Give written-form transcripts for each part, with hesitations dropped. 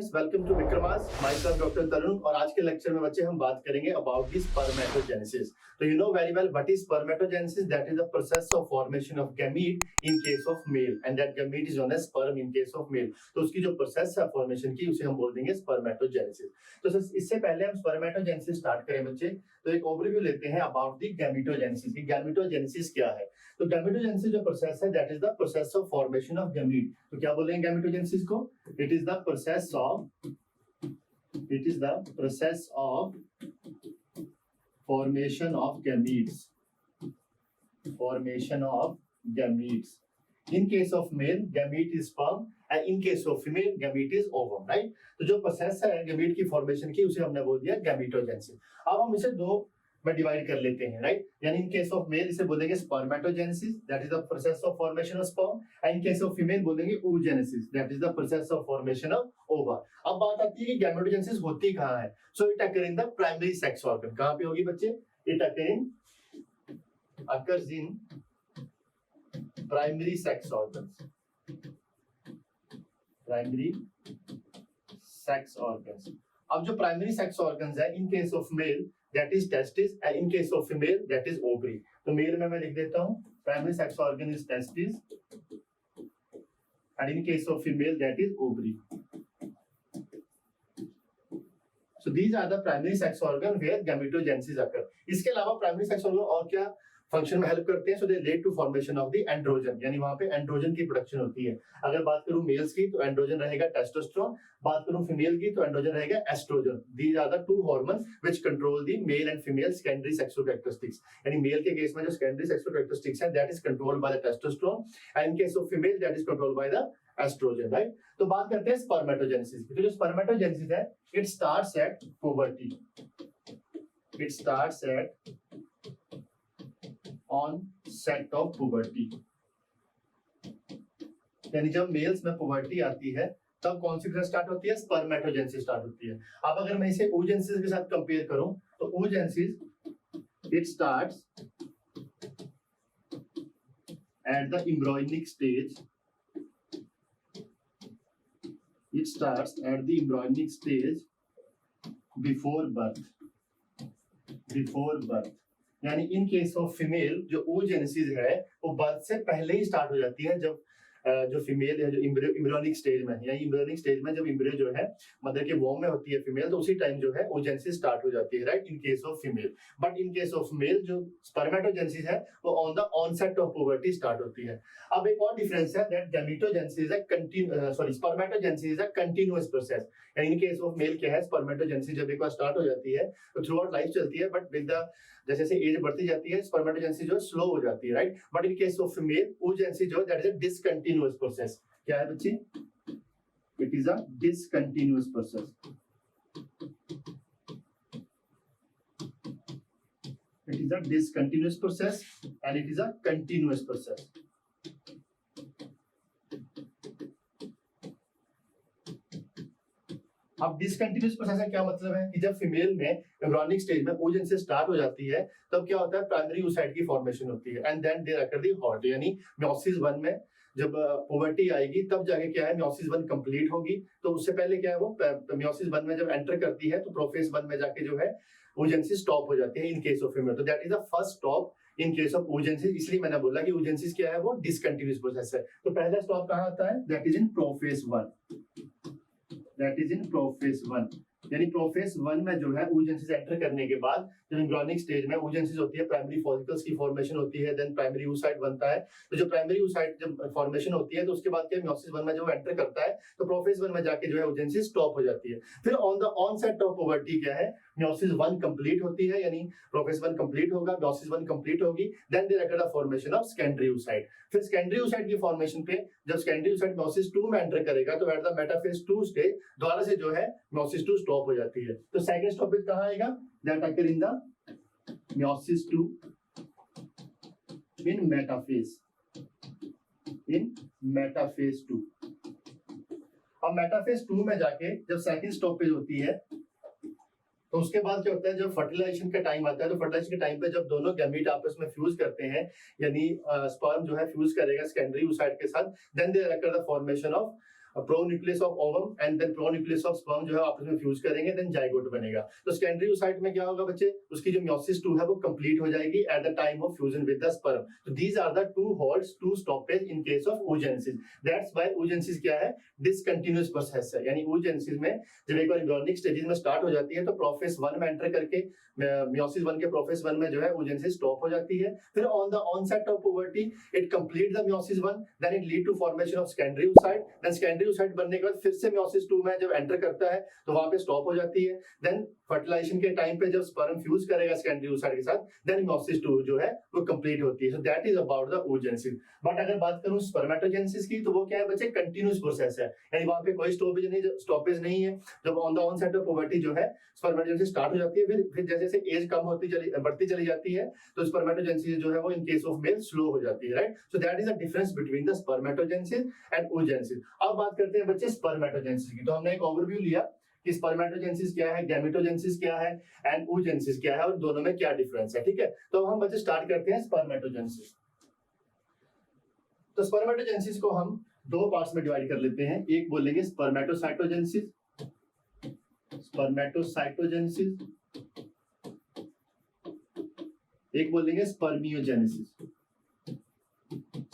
Students, welcome to Vikramas. Myself doctor Tarun और आज के लेक्चर में बच्चे हम बात करेंगे अबाउट द स्पर्मेटोजेनेसिस। तो you know very well what is spermatogenesis. That is the process of formation of gamete in case of male and that gamete is known as sperm in case of male. तो उसकी जो process है formation की उसे हम बोल देंगे spermatogenesis. तो इससे पहले हम स्पर्मेटोजेनेसिस स्टार्ट करें बच्चे, तो एक ओवरव्यू लेते हैं अबाउट द गैमीटोजेनेसिस की गैमीटोजेनेसिस क्या है। तो गैमीटोजेनेसिस जो प्रोसेस है that is the process of formation of gamete. तो क्या बोलेंगे गैमीटोजेनेसिस को? It is the process of formation of gametes in case of male gamete is sperm and in case of female gamete is ovum, right? तो जो process है gamete की formation की उसे हमने बोल दिया गैमीटोजेनेसिस। अब हम इसे दो में डिवाइड कर लेते हैं, राइट? यानी इन केस ऑफ मेल इसे बोलेंगे spermatogenesis, that is the process of formation of sperm, and in case of female बोलेंगे oogenesis, that is the process of formation of ओवा। अब बात आती है कि गैमेटोजेनेसिस होती कहां है। So it occur in the primary sex organ. कहां पे होगी बच्चे? It occurs in primary sex organs, primary sex organs. अब जो प्राइमरी सेक्स ऑर्गन्स है, इन case of mail that is testis and in case of female that is ovary। तो mail में मैं लिख देता हूं primary sex organ is testis and in case of female that is ovary। So these are the primary sex organ where gametogenesis occur। इसके अलावा primary sex organ और क्या फंक्शन में हेल्प करते हैं? So they lead to formation of the androgen, यानी वहां पे एंड्रोजन की प्रोडक्शन होती है। अगर बात करूं मेल्स की तो एंड्रोजन रहेगा टेस्टोस्टेरोन, बात करूं फीमेल की तो एंड्रोजन रहेगा estrogen. These are the two hormones which control the male and female secondary sexual characteristics. यानी मेल के केस में जो सेकेंडरी सेक्सुअल कैरेक्टरिस्टिक्स है that is controlled by the testosterone and in case of female that is controlled by the estrogen, right? तो बात करते हैं spermatogenesis की। तो जो स्पर्मेटोजेनेसिस है it starts at puberty, it starts at onset of puberty। यानी जब मेल्स में पुबर्टी आती है तब कौन सी प्रोसेस स्टार्ट होती है? स्पर्मेटोजेनेसिस स्टार्ट होती है। अब अगर मैं इसे oogenesis के साथ कंपेयर करूं तो oogenesis it starts at the embryonic stage, it starts at the embryonic stage before birth। यानी इन केस ऑफ फीमेल जो oogenesis है वो बर्थ से पहले ही स्टार्ट हो जाती है। जब जो फीमेल है जो एम्ब्रियोनिक स्टेज में, यानी एम्ब्रियोनिक स्टेज में जब एम्ब्रियो जो है मदर के वोम में होती है फीमेल, तो उसी टाइम जो है oogenesis स्टार्ट हो जाती है, right? In case of female. But in case of male जो स्पर्मेटोजेनेसिस है वो on the onset of puberty start होती है। अब एक और डिफरेंस है that gametogenesis is spermatogenesis is a continuous process. यानी इन केस ऑफ मेल क्या है, स्पर्मेटोजेनेसिस जब एक बार स्टार्ट हो जाती है तो थ्रू आउट लाइफ चलती है, बट विद द जैसे जैसे एज बढ़ती जाती है स्पर्मेटोजेनेसिस जो स्लो हो जाती है, right? But in case of female oogenesis जो that is a discontinuous process. क्या है बच्चे? It is a discontinuous process. It is a discontinuous process and it is a continuous process। अब डिसकंटिन्यूअस प्रोसेस का क्या मतलब है कि जब फीमेल में एम्ब्रियोनिक स्टेज में oogenesis स्टार्ट हो जाती है तब क्या होता है, प्राइमरी oocyte की फॉर्मेशन होती है and then there occur the halt. यानी मेयोसिस 1 में जब पुबर्टी आएगी तब जाके क्या है, मेयोसिस 1 कंप्लीट होगी। तो उससे पहले क्या है, वो मेयोसिस 1 में जब एंटर करती है तो प्रोफेज 1 में जाके जो है oogenesis स्टॉप हो जाती है इन केस ऑफ फीमेल। तो that is the first stop in case of oogenesis। इसलिए मैंने बोला कि oogenesis क्या है, वो डिसकंटिन्यूअस प्रोसेस है। तो पहला स्टॉप कहां आता है? That is in prophase 1, that is in prophase 1। यानी प्रोफेज 1 में जो है oogenesis एंटर करने के बाद जब एम्ब्रियोनिक स्टेज में oogenesis होती है, प्राइमरी फॉलिकल्स की फॉर्मेशन होती है, देन प्राइमरी oocyte बनता है। तो जो प्राइमरी oocyte जब फॉर्मेशन होती है तो उसके बाद क्या मेयोसिस 1 में जब एंटर करता है तो प्रोफेज 1 में जाके जो है oogenesis स्टॉप हो जाती है। फिर on the onset of puberty क्या है, मेयोसिस 1 कंप्लीट होती है, यानी प्रोफेज 1 कंप्लीट होगा, मेयोसिस 1 कंप्लीट होगी, then there occur the formation of secondary oocyte। फिर सेकेंडरी oocyte की फॉर्मेशन पे जब सेकेंडरी oocyte मेयोसिस 2 में एंटर करेगा तो एट द मेटाफेज 2 स्टेज दोबारा से जो है मेयोसिस 2 स्टॉप हो जाती है। तो सेकंड स्टॉपेज कहां आएगा? That occur in the meiosis 2 in metaphase, in metaphase 2। अब मेटाफेज 2 में जाके जब सेकंड स्टॉपेज होती है तो उसके बाद क्या होता है, जब फर्टिलाइजेशन का टाइम आता है तो फर्टिलाइजेशन के टाइम पे जब दोनों गैमीट आपस में फ्यूज करते हैं, यानी स्पर्म जो है फ्यूज करेगा सेकेंडरी oocyte के साथ, then there occur the formation of pronucleus of ovum and then pronucleus of sperm जो है आपस में फ्यूज करेंगे, देन जाइगोट बनेगा। तो सेकेंडरी oocyte में क्या होगा बच्चे, उसकी जो meiosis 2 है वो कंप्लीट हो जाएगी at the time of fusion with the sperm. तो these are the two halts, two stoppage in case of oogenesis। That's why oogenesis क्या है, डिसकंटिन्यूअस प्रोसेस है। यानी oogenesis में जब एक बार एम्ब्रियोनिक स्टेजेस में स्टार्ट हो जाती है तो प्रोफेज 1 में एंटर करके meiosis 1 के प्रोफेज 1 में जो है oogenesis स्टॉप हो जाती है। फिर on the onset of puberty it complete the meiosis 1, then it lead to formation of secondary oocyte, then secondary oocyte बनने के बाद फिर से meiosis 2 में जब एंटर करता है तो वहां पे स्टॉप हो जाती है। देन फर्टिलाइजेशन के टाइम पे जब स्पर्म फ्यूज करेगा सेकेंडरी oocyte के साथ, देन meiosis 2 जो है वो कंप्लीट होती है। सो that is about the oogenesis। But अगर बात करूं स्पर्मेटोजेनेसिस की तो वो क्या है बच्चे, कंटीन्यूअस प्रोसेस है, यानी वहां पे कोई स्टॉपेज नहीं है। जब on the onset of puberty जो है स्पर्मेटोजेनेसिस स्टार्ट हो जाती है, फिर जैसे जैसे एज कम बढ़ती चली जाती है तो स्पर्मेटोजेनेसिस जो है वो इन केस ऑफ मेल स्लो हो जाती है, right. So that is the difference between the spermatogenesis and oogenesis। अब बात करते हैं बच्चे स्पर्मेटोजेनेसिस की। तो हमने एक ओवरव्यू लिया कि स्पर्मेटोजेनेसिस क्या है, गैमेटोजेनेसिस क्या है एंड oogenesis क्या है और दोनों में क्या डिफरेंस है, ठीक है। तो हम बच्चे स्टार्ट करते हैं स्पर्मेटोजेनेसिस। तो स्पर्मेटोजेनेसिस को हम दो पार्ट्स में डिवाइड कर लेते हैं। एक बोलेंगे स्पर्मेटोसाइटोजेनेसिस, स्पर्मेटोसाइटोजेनेसिस, एक बोलेंगे स्पर्मियोजेनेसिस,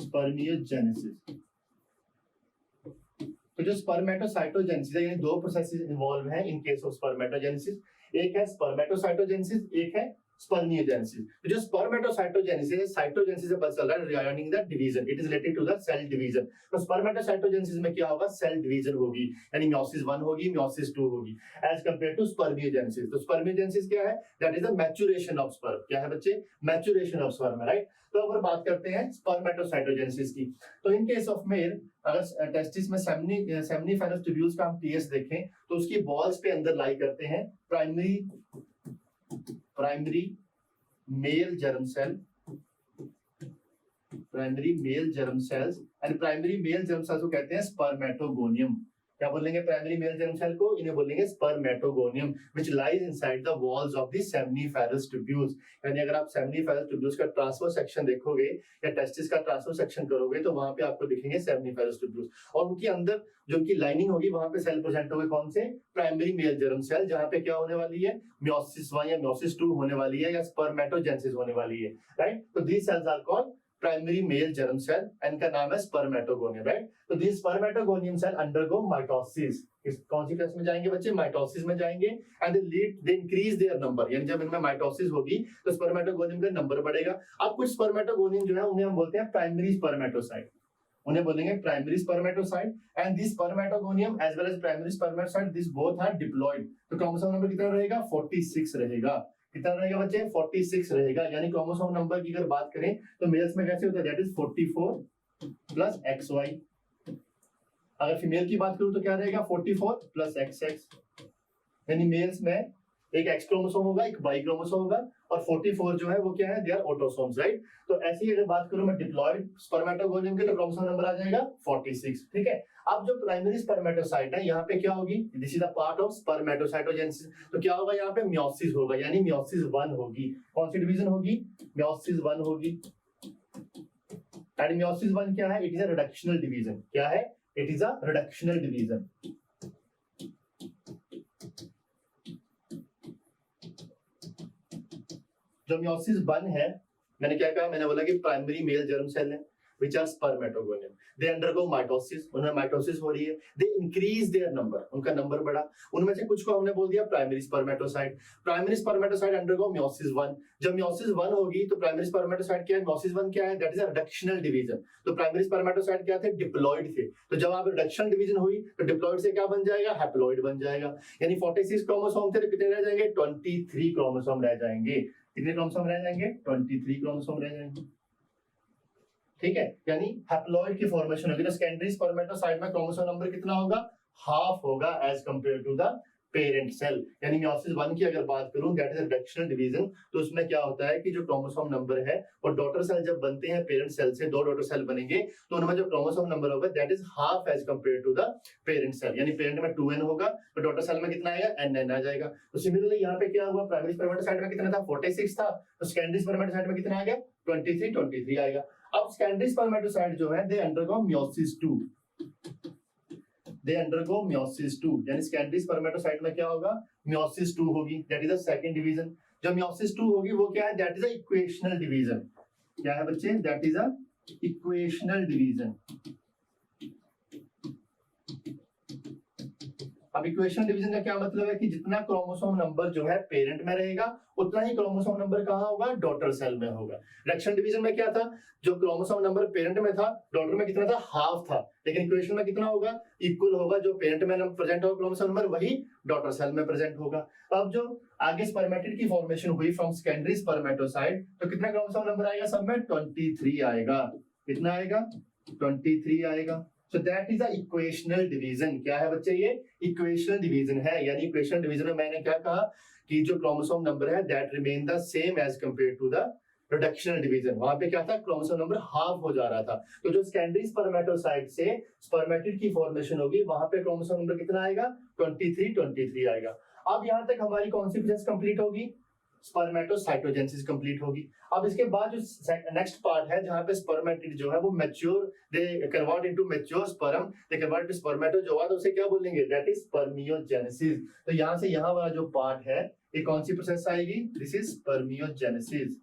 स्पर्मियोजेनेसिस। तो जो स्पर्मेटोसाइटोजेनेसिस है, यानी दो प्रोसेसेस इन्वॉल्व हैं इन केस ऑफ स्पर्मेटोजेनेसिस। एक है स्पर्मेटोसाइटोजेनेसिस, एक है स्पर्मियोजेनेसिस। तो जो स्पर्मेटोसाइटोजेनेसिस है, साइटोजेनेसिस से पता चल रहा है regarding the division, it is related to the cell division. तो स्पर्मेटोसाइटोजेनेसिस में क्या होगा, सेल डिवीजन होगी, यानी meiosis 1 होगी, meiosis 2 होगी, एज कंपेयर टू स्पर्मियोजेनेसिस। तो स्पर्मियोजेनेसिस क्या है, that is the maturation of sperm. क्या है बच्चे, मैच्योरेशन ऑफ स्पर्म, राइट। तो अगर बात करते हैं स्पर्मेटोसाइटोजेनेसिस की, तो इन केस ऑफ मेल अगर टेस्टिस में सेमिनिफेरस ट्यूब्यूल्स का हम टीएस देखें तो उसकी बॉल्स पे अंदर लाई करते हैं primary male germ cell, primary male germ cells, and primary male germ cells को कहते हैं स्पर्मेटोगोनियम। क्या बोलेंगे प्राइमरी मेल जर्म सेल को, इन्हें बोलेंगे spermatogonium, which lies inside the walls of the seminiferous tubules. यानी अगर आप सेमिनिफेरस ट्यूब्यूल्स का ट्रांसफर सेक्शन देखोगे या टेस्टिस का ट्रांसफर सेक्शन करोगे तो वहां पे आपको दिखेंगे सेमिनिफेरस ट्यूब्यूल्स, और उनके अंदर जो उनकी लाइनिंग होगी वहां पे सेल प्रेजेंट होंगे, कौन से, प्राइमरी मेल जर्म सेल, जहां पे क्या होने वाली है, meiosis 1 या meiosis 2 होने वाली है या स्पर्मेटोजेनेसिस होने वाली है, राइट। तो these cells are called primary male germ cell, इनका नाम है स्पर्मेटोगोनियम, राइट। तो this spermatogonium cell undergo mitosis. कौन सी फेज में जाएंगे बच्चे, माइटोसिस में जाएंगे, and they increase their number, यानी जब इनमें माइटोसिस होगी तो स्पर्मेटोगोनियम का नंबर बढ़ेगा। अब कुछ स्पर्मेटोगोनियम जो है उन्हें हम बोलते हैं प्राइमरी स्पर्मेटोसाइट, उन्हें बोलेंगे primary spermatocyte, and this spermatogonium as well as primary spermatocyte, this both are diploid. तो क्रोमोसोम नंबर कितना रहेगा, 46 रहेगा। कितना रहेगा बच्चे, 46 रहेगा। यानी क्रोमोसोम नंबर की अगर बात करें तो मेल्स में कैसे होता है, दैट इज 44 प्लस XY। अगर फीमेल की बात करूं तो क्या रहेगा, 44 प्लस XX। यानी मेल्स में एक X क्रोमोसोम होगा, एक Y क्रोमोसोम होगा, और 44 जो है वो क्या है, दे आर ऑटोसोम्स, राइट। तो ऐसे ही अगर बात करूं मैं डिप्लॉयड स्पर्मेटोगोनियम के, तो क्रोमोसोम नंबर आ जाएगा 46, ठीक है। अब जो प्राइमरी स्पर्मेटोसाइट है यहाँ पे क्या होगी, this is the part of spermatocytogenesis. तो क्या होगा यहाँ पे, meiosis होगा, यानी meiosis 1 होगी। कौन सी डिवीजन होगी, meiosis 1 होगी। एंड meiosis 1 क्या है, it is a reductional division. क्या है, it is a reductional division. जो meiosis 1 है, मैंने क्या कहा, मैंने बोला कि प्राइमरी मेल जर्म सेल है which are spermatogonium, they undergo mitosis, उनमें माइटोसिस हो रही है, they increase their number, उनका नंबर बढ़ा। उनमें से कुछ को हमने बोल दिया primary spermatocyte. Primary spermatocyte undergo meiosis 1। जब meiosis 1 होगी तो प्राइमरी स्पर्मेटोसाइट क्या है, meiosis 1 क्या है, that is a reductional division. तो प्राइमरी स्पर्मेटोसाइट क्या थे, डिप्लॉयड थे। तो जब आप रिडक्शनल डिवीजन हुई तो डिप्लॉयड से क्या बन जाएगा, हैप्लॉयड बन जाएगा। यानी 46 क्रोमोसोम थे तो कितने रह जाएंगे, 23 क्रोमोसोम रह जाएंगे। कितने क्रोमोसोम रह जाएंगे, 23 क्रोमोसोम रह जाएंगे, ठीक है। यानी हैप्लॉइड की फॉर्मेशन होगी। तो सेकेंडरी स्पर्मेटोसाइट में क्रोमोसोम नंबर कितना होगा, हाफ होगा as compare to the parent cell. यानी meiosis 1 की अगर बात करूं, दैट इज रिडक्शनल डिवीजन। तो उसमें क्या होता है कि जो क्रोमोसोम नंबर है और डॉटर सेल जब बनते हैं पेरेंट सेल से, दो डॉटर सेल बनेंगे तो उनमें जो क्रोमोसोम नंबर होगा that is half as compare to the parent cell. यानी पेरेंट में 2n होगा तो डॉटर सेल में कितना आएगा, nn आ जाएगा। तो सिमिलरली यहाँ पे क्या हुआ, प्राइमरी स्पर्मेटोसाइट में कितना था, 46 था, तो सेकेंडरी स्पर्मेटोसाइट में कितना आ गया, 23 आएगा। अब सेकेंडरी स्पर्मेटोसाइट जो है they undergo meiosis 2। They undergo meiosis 2, यानी सेकेंडरी स्पर्मेटोसाइट में क्या होगा, मियोसिस 2 होगी, that is the second division. जब मियोसिस 2 होगी वो क्या है, that is a equational division. क्या है बच्चे, that is a equational division. अब इक्वेशनल डिवीजन का क्या मतलब है कि जितना क्रोमोसोम नंबर जो है पेरेंट में रहेगा उतना ही क्रोमोसोम नंबर कहां होगा, डॉटर सेल में होगा। रिडक्शन डिवीजन में क्या था, जो क्रोमोसोम नंबर पेरेंट में था डॉटर में कितना था, हाफ था, लेकिन इक्वेशन में कितना होगा, इक्वल होगा। जो पेरेंट में प्रेजेंट होगा क्रोमोसोम नंबर वही डॉटर सेल में प्रेजेंट होगा। अब जो आगे स्पर्मेटिड की फॉर्मेशन हुई फ्रॉम सेकेंडरी स्पर्मेटोसाइट, तो कितना क्रोमोसोम नंबर आएगा, सब में 23 आएगा। कितना आएगा, 23 आएगा। So that is a equational division। क्या है बच्चे, ये इक्वेशनल डिवीजन है, यानी इक्वेशनल डिवीजन में मैंने क्या कहा कि जो क्रोमोसोम नंबर है that remain the same as compare to the reductional division. वहां पे क्या था, क्रोमोसोम नंबर हाफ हो जा रहा था। तो जो सेकेंडरी स्पर्मेटोसाइट से स्पर्मेटिड की फॉर्मेशन होगी वहां पे क्रोमोसोम नंबर कितना आएगा, 23 आएगा। अब यहाँ तक हमारी कौन सी प्रोसेस कंप्लीट होगी, स्पर्मेटोसाइटोजेनेसिस कंप्लीट होगी। अब इसके बाद जो नेक्स्ट पार्ट है जहां पे स्पर्मेटिड जो है वो mature, they convert into mature sperm, they convert into spermatozoa, तो उसे क्या बोलेंगे, दैट इज स्पर्मियोजेनेसिस। तो यहां से यहां वाला जो पार्ट है ये कौन सी प्रोसेस आएगी, this is spermiogenesis.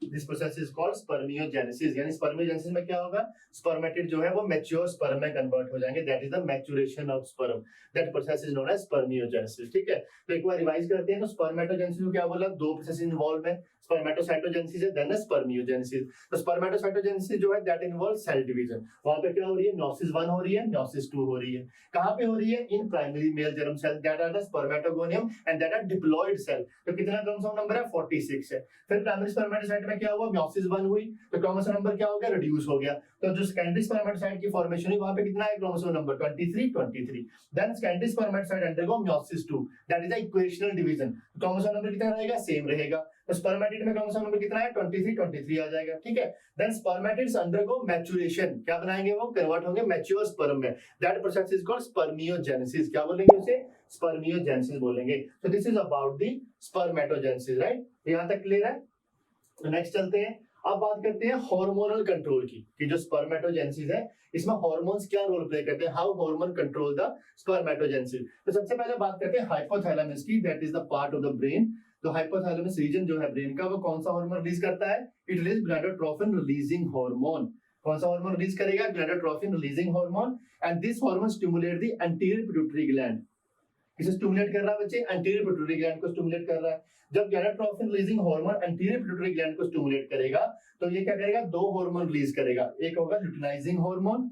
This process is called spermiogenesis. यानी स्पर्मियोजेनेसिस में क्या होगा, स्पर्मेटिड जो है वो मैच्योर स्पर्म में कन्वर्ट हो जाएंगे, that is the maturation of sperm, that process is known as spermiogenesis. ठीक है, तो एक बार रिवाइज करते हैं। तो स्पर्मेटोजेनेसिस में क्या बोला, दो प्रोसेस इन्वॉल्व है, स्पर्मेटोसाइटोजेनेसिस है देन स्पर्मियोजेनेसिस। तो स्पर्मेटोसाइटोजेनेसिस जो है दैट इन्वॉल्व सेल डिवीजन। वहां पे क्या हो रही है, मियोसिस 1 हो रही है, मियोसिस 2 हो रही है। कहां पे हो रही है, in primary male germ cell that are the spermatogonium and that are diploid cell. तो कितना क्रोमोसोम नंबर है, 46 है। फिर प्राइमरी स्पर्मेटोसाइट में क्या हुआ, मियोसिस 1 हुई तो क्रोमोसोम नंबर क्या हो गया, रिड्यूस हो गया। तो जो सेकेंडरी स्पर्मेटोसाइट की फॉर्मेशन हुई वहां पे कितना है, chromosome number 23। Then secondary spermatocyte undergo meiosis 2, that is the equational division. Chromosome number कितना रहेगा, सेम रहेगा। तो स्पर्मेटिड में क्रोमोसोम नंबर कितना है, 23 आ जाएगा। ठीक है, देन स्पर्मेटिड्स अंडरगो मैच्योरेशन, क्या बनाएंगे वो, कन्वर्ट होंगे मैच्योर स्पर्म में, that process is called spermiogenesis. क्या बोलेंगे उसे, स्पर्मियोजेनेसिस बोलेंगे। तो this is about the spermatogenesis, right. यहां तक क्लियर है। तो नेक्स्ट चलते हैं, अब बात करते हैं हार्मोनल कंट्रोल की, कि जो स्पर्मेटोजेनेसिस है इसमें हार्मोन्स क्या रोल प्ले करते हैं, how hormone control the spermatogenesis. तो सबसे पहले बात करते हैं हाइपोथैलेमस की, that is the part of the brain. तो हाइपोथैलेमस रीजन जो है ब्रेन का, वो कौन सा हार्मोन रिलीज करता है, it release gonadotropin releasing hormone. कौन सा हार्मोन रिलीज करेगा, gonadotropin releasing hormone. And this hormone stimulate the anterior pituitary gland. किसे स्टिमुलेट कर रहा है बच्चे, एंटीरियर पिट्यूटरी ग्लैंड को स्टिमुलेट कर रहा है। जब gonadotropin releasing hormone anterior pituitary gland को स्टिमुलेट करेगा तो ये क्या करेगा, दो हार्मोन रिलीज करेगा, एक होगा लुटिनाइजिंग हार्मोन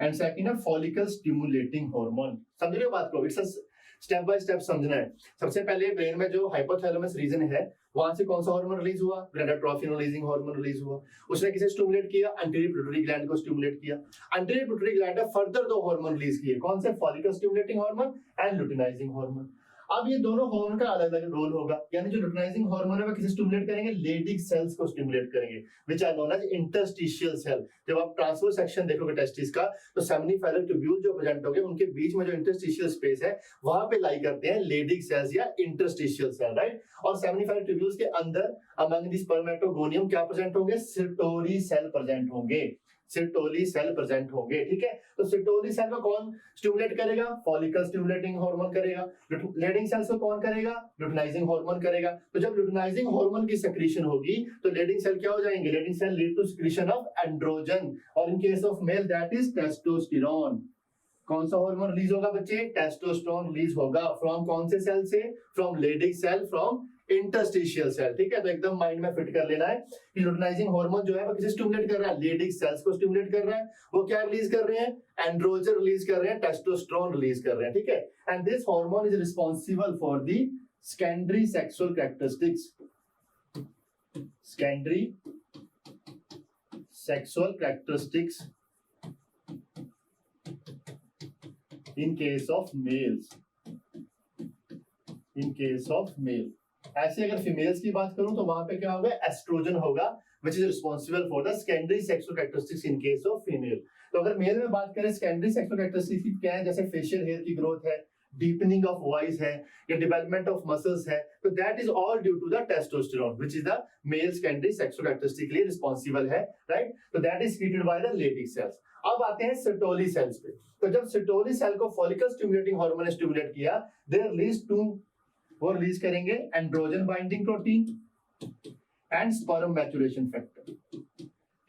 एंड सेकंड है फॉलिकल स्टिमुलेटिंग हार्मोन। समझ रहे हो बात को, इट्स स्टेप बाय स्टेप समझना है। सबसे पहले ब्रेन में जो हाइपोथैलेमस रीजन है वहां से कौन सा हार्मोन रिलीज हुआ, गोनाडोट्रोपिन रिलीजिंग हार्मोन रिलीज हुआ। उसने किसे स्टिमुलेट किया, एंटीरियर पिट्यूटरी ग्लैंड को स्टिमुलेट किया। एंटीरियर पिट्यूटरी ग्लैंड ने फर्दर दो हार्मोन रिलीज किए, कौन से, follicle stimulating hormone and luteinizing hormone. अब ये दोनों हार्मोन का अलग अलग रोल होगा, यानी जो लुटिनाइजिंग हार्मोन है वो किसे स्टिमुलेट करेंगे, लेडिक सेल्स को स्टिमुलेट करेंगे, which are known as interstitial cell. जब आप ट्रांसवर्स सेक्शन देखोगे टेस्टिस का तो सेमिनिफेरल ट्यूब्यूल जो प्रेजेंट होंगे उनके बीच में जो इंटरस्टिशियल स्पेस है वहां पे लाई करते हैं लेडिक सेल्स या इंटरस्टिशियल सेल, राइट। और सेमिनिफेरल ट्यूब्यूल्स के अंदर अमंग द स्पर्मेटोगोनियम क्या प्रेजेंट होंगे, सिर्टोरी सेल प्रेजेंट होंगे, सिर्टोली सेल प्रेजेंट होंगे। ठीक है, तो सिर्टोली सेल को कौन स्टिमुलेट करेगा, फॉलिकल स्टिमुलेटिंग हार्मोन करेगा। लेडिंग सेल्स को कौन करेगा, लुटिनाइजिंग हार्मोन करेगा। तो जब लुटिनाइजिंग हार्मोन की सेक्रीशन होगी तो लेडिंग सेल क्या हो जाएंगे, Leydig cell lead to secretion of androgen, और in case of male that is testosterone. कौन सा हार्मोन रिलीज होगा बच्चे, टेस्टोस्टेरोन रिलीज होगा। फ्रॉम कौन से सेल से, from Leydig cell, from interstitial cell. ठीक है, तो एकदम माइंड में फिट कर लेना है कि लुटिनाइजिंग हार्मोन जो है वो किसे स्टिमुलेट कर रहा है, लेडिक सेल्स को स्टिमुलेट कर रहा है। वो क्या रिलीज कर रहे हैं, एंड्रोजन रिलीज कर रहे हैं, टेस्टोस्टेरोन रिलीज कर रहे हैं। ठीक है, and this hormone is responsible for the secondary sexual characteristics, secondary sexual characteristics in case of males, in case of male। ऐसे अगर फीमेल्स की बात करूं तो वहां पे क्या होगा, एस्ट्रोजन होगा which is responsible for the secondary sexual characteristics in case of female। तो अगर मेल में बात करें सेकेंडरी सेक्सुअल कैरेक्टरिस्टिक्स क्या है, जैसे फेशियल हेयर की ग्रोथ है, डीपनिंग ऑफ वॉइस है या डेवलपमेंट ऑफ मसल्स है, तो that is all due to the testosterone which is the male secondary sexual characteristic के लिए रिस्पांसिबल है, राइट। तो that is secreted by the Leydig cells. अब आते हैं सर्टोली सेल्स पे। तो जब सर्टोली सेल को फॉलिकल स्टिमुलेटिंग हार्मोन ने स्टिमुलेट किया, दे रिलीज टू, वो रिलीज करेंगे androgen binding protein and sperm maturation factor.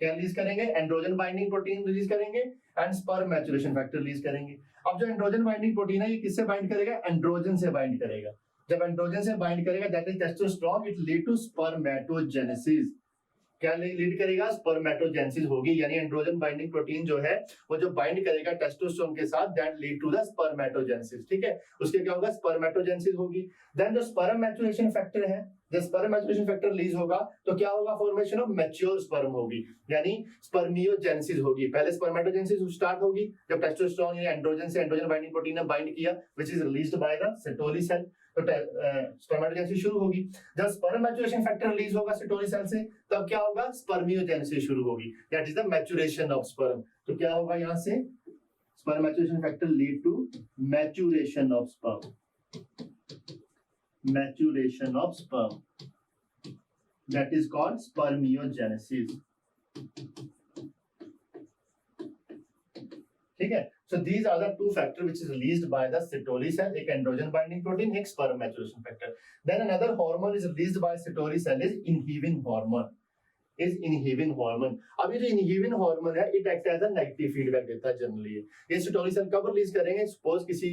क्या रिलीज करेंगे? एंड्रोजन बाइंडिंग प्रोटीन रिलीज करेंगे and sperm maturation factor release करेंगे। अब जो एंड्रोजन बाइंडिंग प्रोटीन है ये किससे बाइंड करेगा? एंड्रोजन से बाइंड करेगा। जब एंड्रोजन से बाइंड करेगा that is testosterone, it lead to spermatogenesis. क्या लीड करेगा? स्पर्मेटोजेनेसिस होगी, यानी एंड्रोजन बाइंडिंग प्रोटीन जो है वो जो बाइंड करेगा टेस्टोस्टेरोन के साथ, that lead to the spermatogenesis, ठीक है। उसके क्या होगा? स्पर्मेटोजेनेसिस होगी। देन जो स्पर्म मैच्योरेशन फैक्टर है, जब स्पर्म मैच्योरेशन फैक्टर रिलीज होगा तो क्या होगा? फॉर्मेशन ऑफ मैच्योर स्पर्म होगी, यानी स्पर्मियोजेनेसिस होगी। पहले स्पर्मेटोजेनेसिस स्टार्ट होगी जब टेस्टोस्टेरोन या एंड्रोजन से एंड्रोजन बाइंडिंग प्रोटीन ने बाइंड किया which is released by the सेटोली cell, तो स्पर्मेटोजेनेसिस शुरू होगी। जब स्पर्म मैच्योरेशन फैक्टर रिलीज होगा सेटोली सेल से, तब क्या होगा? स्पर्मियोजेनेसिस शुरू होगी, that is the maturation of sperm. तो क्या होगा यहां से? Sperm maturation factor lead to maturation of sperm, maturation of sperm, that is called spermiogenesis, ठीक है। So these are the two factors which is released by the Sertoli cell, एक androgen binding protein, एक sperm maturation factor. Then another hormone is released by Sertoli cell is inhibin hormone. अब ये जो inhibin hormone है it act as a negative feedback देता है generally. ये Sertoli cell कब रिलीज करेंगे? सपोज किसी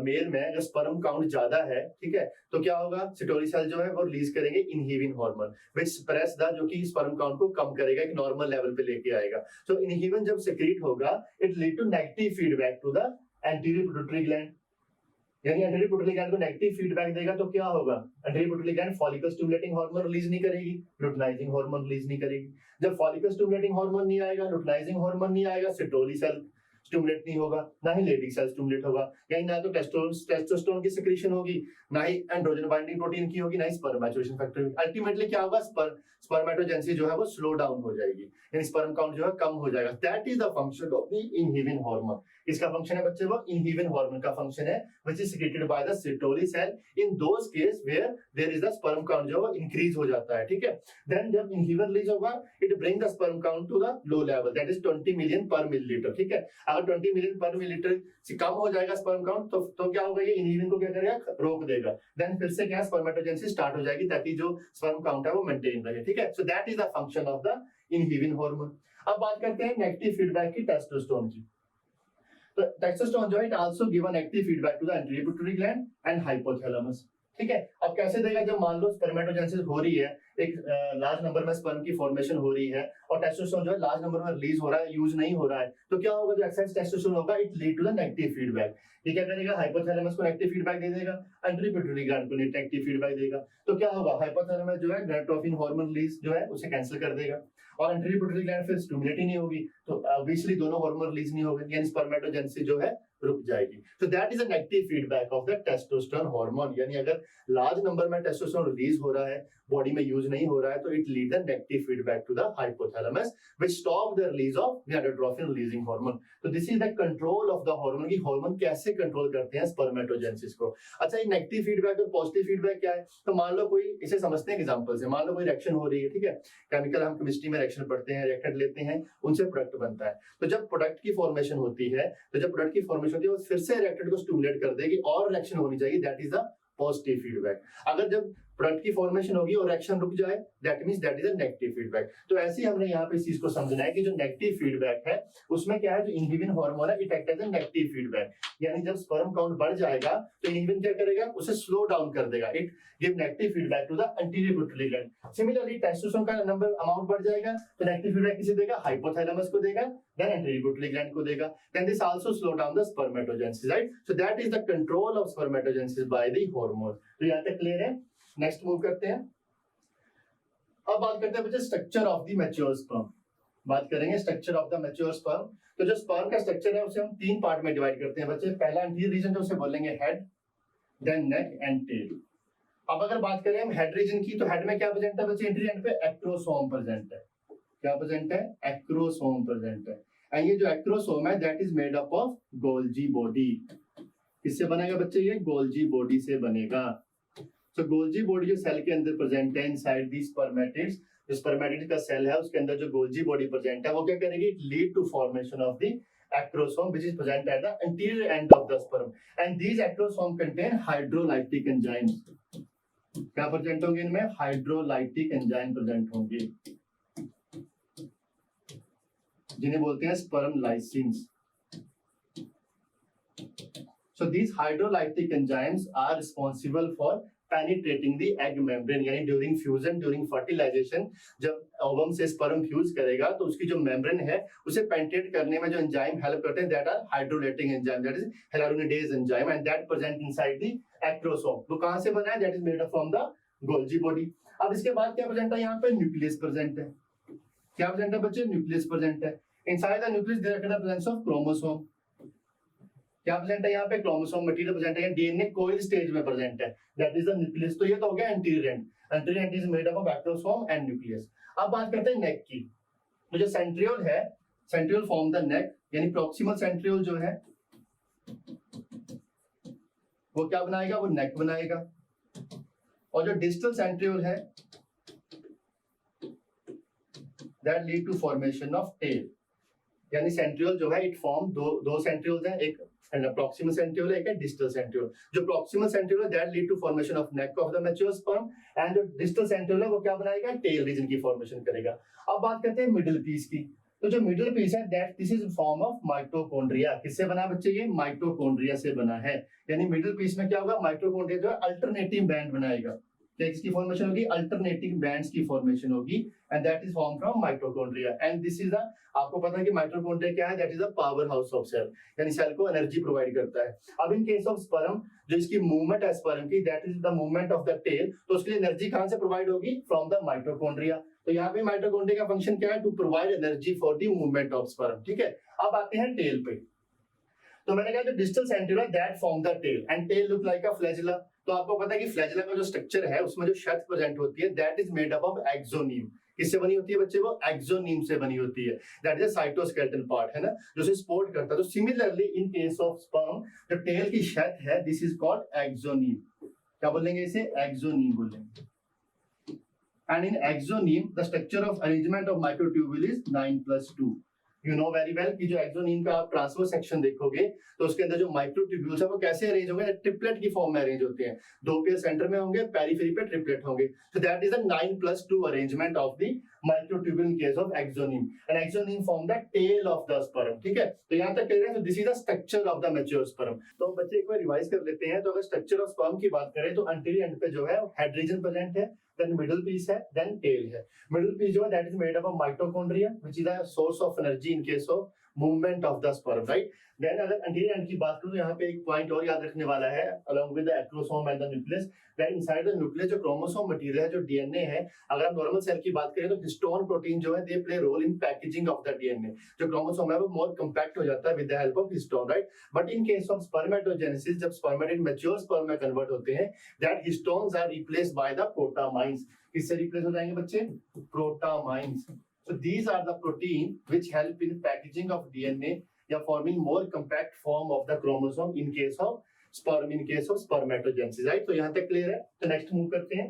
मेल में अगर स्पर्म काउंट ज्यादा है, ठीक है, तो क्या होगा? सेटोली सेल जो है वो रिलीज करेंगे inhibin hormone which suppress the, जो कि स्पर्म काउंट को कम करेगा, एक नॉर्मल लेवल पे लेके आएगा। सो इनहिबिन जब सेक्रेट होगा it lead to negative feedback to the anterior pituitary gland, यानी एंटीरियर पिट्यूटरी ग्लैंड को नेगेटिव फीडबैक देगा तो क्या होगा? Anterior pituitary gland follicle stimulating hormone release नहीं करेगी, लुटिनाइजिंग हार्मोन रिलीज नहीं करेगी। जब फॉलिकल स्टिमुलेटिंग हार्मोन नहीं आएगा, लुटिनाइजिंग हार्मोन नहीं आएगा, सेटोली सेल स्टिमुलेट नहीं होगा, ना ही लेडी सेल स्टिमुलेट होगा, यानी ना तो टेस्टोस्टेरोन की सिक्रीशन होगी, ना ही एंड्रोजन बाइंडिंग प्रोटीन की होगी, ना ही स्पर्म मैच्योरेशन फैक्टर। अल्टीमेटली क्या होगा? स्पर्मेटोजेनेसिस जो है वो स्लो डाउन हो जाएगी, यानी स्पर्म काउंट जो है कम हो जाएगा। That is the function of the inhibin hormone. इसका फंक्शन है बच्चे वो इनहिबिन हार्मोन का फंक्शन है which is secreted by the सेटोली cell in those cases where there is the sperm count जो इंक्रीज हो जाता है, ठीक है। देन जब इनहिबिन रिलीज होगा it bring the sperm count to the low level, that is 20 million per millilitre, ठीक है। अगर 20 मिलियन पर मिलीलीटर से कम हो जाएगा स्पर्म काउंट तो क्या होगा? ये इनहिबिन को क्या करेगा? रोक देगा। देन फिर से क्या? स्पर्मेटोजेनेसिस स्टार्ट हो जाएगी ताकि जो स्पर्म काउंट है वो मेंटेन रहे, ठीक है। सो that is the function of the inhibin hormone. अब बात करते हैं नेगेटिव फीडबैक की टेस्टोस्टेरोन की। तो टेस्टोस्टेरोन जो है it also give a negative feedback to the anterior pituitary gland and hypothalamus, ठीक है। अब कैसे देगा? जब मान लो स्पर्मेटोजेनेसिस हो रही है, एक लार्ज नंबर में स्पर्म की फॉर्मेशन हो रही है और टेस्टोस्टेरोन जो है लार्ज नंबर में रिलीज हो रहा है, यूज नहीं हो रहा है, तो क्या होगा? जो एक्सेस टेस्टोस्टेरोन होगा it lead to the negative feedback. ये क्या करेगा? हाइपोथैलेमस को नेगेटिव फीडबैक दे देगा, एंटीरियर पिट्यूटरी ग्लैंड को नेगेटिव फीडबैक देगा। तो क्या होगा? हाइपोथैलेमस जो है गोनाडोट्रोपिन हार्मोन रिलीज जो है उसे कैंसिल कर देगा और एंटीरियर पिट्यूटरी ग्लैंड फिर स्टिमुलेट ही नहीं होगी, तो ऑब्वियसली दोनों हार्मोन रिलीज नहीं होंगे, यानी स्पर्मेटोजेनेसिस जो है रुक जाएगी। तो that is a negative feedback of the testosterone hormone, यानी अगर लार्ज नंबर में टेस्टोस्टेरोन रिलीज हो रहा है, बॉडी में यूज नहीं हो रहा है, तो it lead the negative feedback to the hypothalamus which stop the release of gonadotropin releasing hormone. तो this is the control of the hormone, की हार्मोन कैसे कंट्रोल करते हैं स्पर्मेटोजेनेसिस को। अच्छा, ये नेगेटिव फीडबैक और पॉजिटिव फीडबैक क्या है? तो मान लो कोई, इसे समझते हैं एग्जांपल से, मान लो कोई रिएक्शन हो रही है, ठीक है, केमिकल, हम केमिस्ट्री में रिएक्शन पढ़ते हैं, रिएक्टेंट लेते हैं, उनसे प्रोडक्ट बनता है। तो जब प्रोडक्ट की फॉर्मेशन होती है, वो फिर से रिएक्टेंट को स्टिमुलेट कर देगी और रिएक्शन होनी चाहिए, that is the positive feedback. अगर जब प्रोडक्ट की फॉर्मेशन होगी और रिएक्शन रुक जाए, that means that is a negative feedback. तो ऐसे ही हमने यहाँ पे इस चीज को समझना है कि जो नेगेटिव फीडबैक है उसमें क्या है? जो इनहिबिन हार्मोन है it act as a negative feedback, यानी जब स्पर्म काउंट बढ़ जाएगा तो इनहिबिन क्या करेगा? उसे स्लो डाउन कर देगा, it give negative feedback to the anterior pituitary gland. Similarly testosterone का नंबर अमाउंट बढ़ जाएगा तो नेगेटिव फीडबैक किसे देगा? हाइपोथैलेमस को देगा, देन एंटीरियर पिट्यूटरी ग्लैंड को देगा, then this also slow down the spermatogenesis, right. So that is the control of spermatogenesis by the hormone. तो यहाँ तक क्लियर है? नेक्स्ट मूव करते हैं। अब बात करते हैं बच्चे structure of the mature sperm. बात करेंगे structure of the mature sperm. तो जो स्पर्म का स्ट्रक्चर है उसे हम 3 पार्ट में डिवाइड करते हैं बच्चे। पहला एंटीरियर रीजन जो उसे बोलेंगे head, then neck and tail. अब अगर बात करें हम हेड रीजन की, तो हेड में क्या प्रेजेंट है बच्चे? एंटीरियर एंड पे एक्रोसोम प्रेजेंट है। क्या प्रेजेंट है? एक्रोसोम प्रेजेंट है। एंड ये जो एक्रोसोम है that is made up of Golgi body. किससे बनेगा बच्चे? ये गोल्जी बॉडी से बनेगा। तो गोल्जी बॉडी जो सेल के अंदर प्रेजेंट है इनसाइड दी स्पर्मेटिड्स, जो स्पर्मेटिड का सेल है उसके अंदर जो गोल्जी बॉडी प्रेजेंट है वो क्या करेगी? Lead to formation of the acrosome which is present at the anterior end of the sperm, and these acrosome contain hydrolytic enzymes. क्या प्रेजेंट होंगे इनमें? हाइड्रोलाइटिक एंजाइम प्रेजेंट होंगे जिन्हें बोलते हैं sperm lysines. So these hydrolytic enzymes are responsible for penetrating the egg membrane, यानी during fusion, during fertilization, जब ovum से स्पर्म फ्यूज करेगा तो उसकी जो मेम्ब्रेन है उसे पेनिट्रेट करने में जो एंजाइम हेल्प करते हैं that are hydrolytic enzyme, that is hyaluronidase enzyme, and that present inside the acrosome. वो कहां से बना है? That is made up from the Golgi body. अब इसके बाद क्या प्रेजेंट है? यहाँ पे न्यूक्लियस प्रेजेंट है। क्या प्रेजेंट है बच्चे? न्यूक्लियस प्रेजेंट है। Inside the nucleus there is the presence of chromosome. क्या प्रेजेंट है? यहाँ पे क्रोमोसोम मटेरियल प्रेजेंट है, डीएनए कोई स्टेज में प्रेजेंट है, दैट इज द न्यूक्लियस। तो ये तो हो गया anterior end. Anterior end is made up of acrosome and nucleus. अब बात करते हैं नेक की। तो जो सेंट्रियोल है, सेंट्रियोल फॉर्म द नेक, यानी प्रॉक्सिमल सेंट्रियोल जो है वो क्या बनाएगा? वो नेक बनाएगा। और जो डिस्टल सेंट्रियोल है that lead to formation of tail, यानी सेंट्रियोल जो है इट फॉर्म दो सेंट्रियोल्स हैं, एक प्रॉक्सिमल सेंट्रियोल है, एक है डिस्टल सेंट्रियोल। जो प्रॉक्सिमल सेंट्रियोल है that lead to formation of neck of the mature sperm, and जो डिस्टल सेंट्रियोल है वो क्या बनाएगा? टेल रीजन की फॉर्मेशन करेगा। अब बात करते हैं मिडिल पीस की। तो जो मिडिल पीस है that this is form of mitochondria. किससे बना है बच्चे? ये माइटोकॉन्ड्रिया से बना है। यानी मिडिल पीस में क्या होगा? माइटोकॉन्ड्रिया जो है अल्टरनेटिव बैंड बनाएगा। क्या इसकी फॉर्मेशन होगी? अल्टरनेटिंग बैंड्स की फॉर्मेशन होगी, and that is form from mitochondria. And this is the, आपको पता है कि माइटोकॉन्ड्रिया क्या है? That is the power house of cell, यानी सेल को एनर्जी प्रोवाइड करता है। अब इन केस ऑफ स्पर्म, जो इसकी मूवमेंट है स्पर्म की, that is the movement of the tail, तो उसके लिए एनर्जी कहां से प्रोवाइड होगी? From the mitochondria. तो यहाँ पे माइटोकॉन्ड्रिया का फंक्शन क्या है? To provide energy for the movement of sperm. ठीक है, अब आते हैं टेल पे। तो मैंने कहा जो डिस्टल सेंट्रियोल है that form the tail, and tail look like a flagella. तो आपको पता है कि फ्लैजिला का जो स्ट्रक्चर है उसमें जो शर्ट प्रेजेंट होती है that is made up of axoneme. किससे बनी होती है बच्चे? वो एक्सोनीम से बनी होती है, दैट इज साइटोस्केलेटन पार्ट, है ना, जो उसे सपोर्ट करता है। तो similarly in case of sperm जो टेल की शर्ट है दिस इज कॉल्ड एक्सोनीम। क्या बोलेंगे इसे? एक्सोनीम बोलेंगे। And in axoneme the structure of arrangement of microtubule is 9+2। You know very well कि जो एक्सोनीम का आप ट्रांसवर्स सेक्शन देखोगे तो उसके अंदर जो माइक्रोट्यूब्यूल्स है वो कैसे अरेंज होंगे? ट्रिपलेट की फॉर्म में अरेंज होते हैं। 2 पेयर सेंटर में होंगे, पेरिफेरी पे ट्रिपलेट होंगे। So that is a 9+2 arrangement of the microtubule in case of axoneme. And axoneme form the tail of the sperm. ठीक है, तो यहाँ तक क्लियर है। So this is the structure of the mature sperm. तो बच्चे एक बार रिवाइज कर लेते हैं। तो अगर स्ट्रक्चर ऑफ स्पर्म की बात करें तो anterior end पे जो है हेड रीजन प्रेजेंट है, then middle piece है, then tail है। middle piece जो है that is made up of mitochondria which is a source of energy in case of movement of the sperm, right? Then अगर anterior end की बात करूं तो यहाँ पे एक पॉइंट और याद रखने वाला है, along with the acrosome and the nucleus, then inside the nucleus जो क्रोमोसोम मटेरियल है, जो डीएनए है, अगर हम नॉर्मल सेल की बात करें तो हिस्टोन प्रोटीन जो है they play role in packaging of the DNA. जो क्रोमोसोम है वो मोर कंपैक्ट हो जाता है with the help of histone, right? But in case of spermatogenesis, जब स्पर्मेटिड मैच्योर स्पर्म में कन्वर्ट होते हैं, that histones are replaced by the protamines. किससे रिप्लेस हो जाएंगे बच्चे? प्रोटामाइन्स। So these are the protein which help in packaging of DNA या forming more compact form of the chromosome in case of sperm, in case of spermatogenesis, right? तो यहाँ तक clear है। तो next move करते हैं।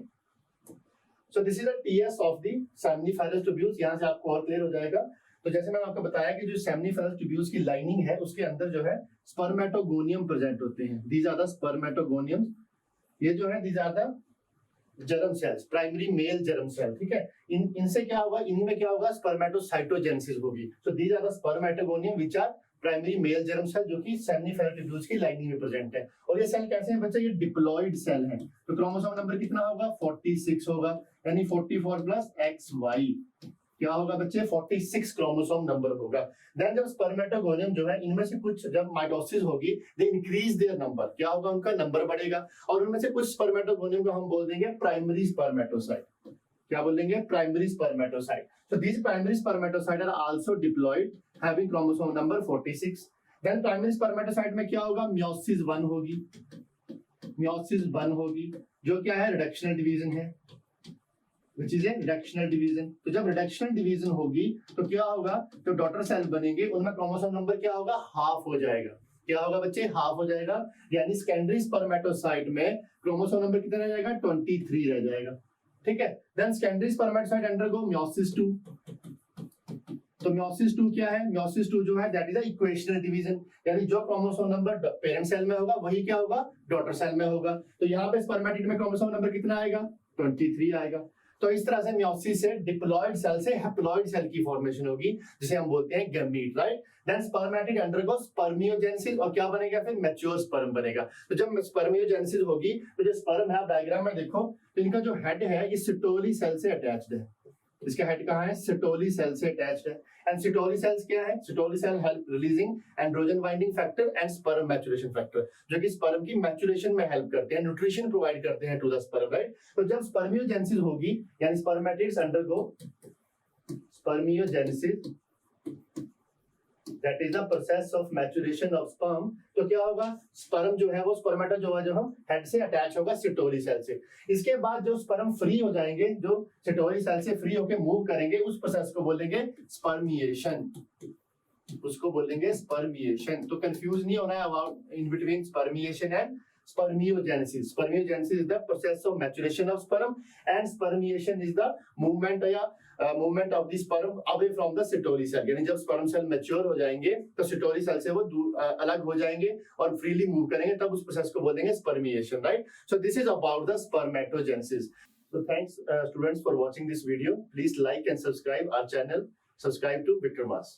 So this is the TS of the seminiferous tubules। यहाँ से आपको और clear हो जाएगा। तो जैसे मैंने आपको बताया कि जो seminiferous tubules की lining है उसके अंदर जो है spermatogonium present होते हैं। These are the spermatogoniums। ये जो है these are the germ cells, primary male germ cell. ठीक है, इनसे क्या होगा? इन्हीं में क्या होगा? स्पर्मेटोसाइटोजेनेसिस होगी। So these are the spermatogonium which are primary male germ cell जो कि सेमिनिफेरस ट्यूब्यूल्स की लाइनिंग में प्रेजेंट है। और ये सेल कैसे हैं बच्चे? ये डिप्लॉइड सेल हैं। तो क्रोमोसोम नंबर कितना होगा? 46 होगा, यानी 44 प्लस XY क्या होगा बच्चे? 46 क्रोमोसोम नंबर होगा। देन जब स्पर्मेटोगोनियम जो है इनमें से कुछ जब माइटोसिस होगी दे इंक्रीज देयर नंबर, क्या होगा? उनका नंबर बढ़ेगा। और उनमें से कुछ स्पर्मेटोगोनियम को हम बोल देंगे प्राइमरी स्पर्मेटोसाइट। क्या बोलेंगे? Primary spermatocyte. So these primary spermatocytes are also diploid having chromosome number 46. Then primary spermatocyte में क्या होगा? Meiosis 1 होगी, Meiosis 1 होगी जो क्या है? रिडक्शनल डिवीजन है, which is a reductional division। तो जब रिडक्शनल डिवीजन होगी तो क्या होगा? तो डॉटर सेल बनेंगे, उनमें क्रोमोसोम नंबर क्या होगा? हाफ हो जाएगा। क्या होगा बच्चे, हाफ हो जाएगा, यानी सेकेंडरी स्पर्मेटोसाइट में क्रोमोसोम नंबर कितना रह जाएगा, 23 रह जाएगा, ठीक है। Then secondary spermatocyte undergo meiosis 2। तो मियोसिस 2 क्या है, मियोसिस 2 जो है that is the equational division, यानी जो क्रोमोसोम नंबर पेरेंट सेल में होगा वही क्या होगा, डॉटर सेल में होगा। तो यहाँ पे स्पर्मेटिड में क्रोमोसोम नंबर कितना आएगा, 23 आएगा। तो इस तरह से मियोसिस से डिप्लॉयड सेल से हैप्लॉयड सेल की फॉर्मेशन होगी, जिसे हम बोलते हैं gamete, right. Then spermatid undergo spermiogenesis, और क्या बनेगा फिर, मैच्योर स्पर्म बनेगा। तो जब स्पर्मियोजेनेसिस होगी तो जो स्पर्म है, डायग्राम में देखो, तो इनका जो हेड है ये सिटोली सेल से अटैच्ड है। इसका हेड कहाँ है, सिटोली सेल से अटैच्ड है। एंड सिटोली सेल्स क्या है, Sertoli cell help releasing androgen binding factor and sperm maturation factor, जो कि स्पर्म की मैच्योरेशन में हेल्प करते हैं, न्यूट्रिशन प्रोवाइड करते हैं टू द स्पर्म, राइट। तो जब स्पर्मियोजेनेसिस होगी, यानी spermatids undergo spermiogenesis, that is the process of maturation of sperm, तो क्या होगा, स्पर्म जो है वो स्पर्मेटोजोआ जो हम हेड से अटैच होगा सिटोली सेल से। इसके बाद जो स्पर्म फ्री हो जाएंगे, जो सिटोली सेल से फ्री होके मूव करेंगे, उस प्रोसेस को बोलेंगे स्पर्मिएशन, उसको बोलेंगे स्पर्मिएशन। तो कंफ्यूज नहीं होना है about in between spermiation and spermiogenesis. Spermiogenesis is the process of maturation of sperm, and spermiation is the movement या movement of the sperm away from the Sertoli cell. यानी जब sperm cell mature हो जाएंगे तो Sertoli cell से वो अलग हो जाएंगे और freely move करेंगे, तब उस process को बोलेंगे spermiation, right? So this is about the spermatogenesis. So thanks students for watching this video. Please like and subscribe our channel. Subscribe to Victor Mas.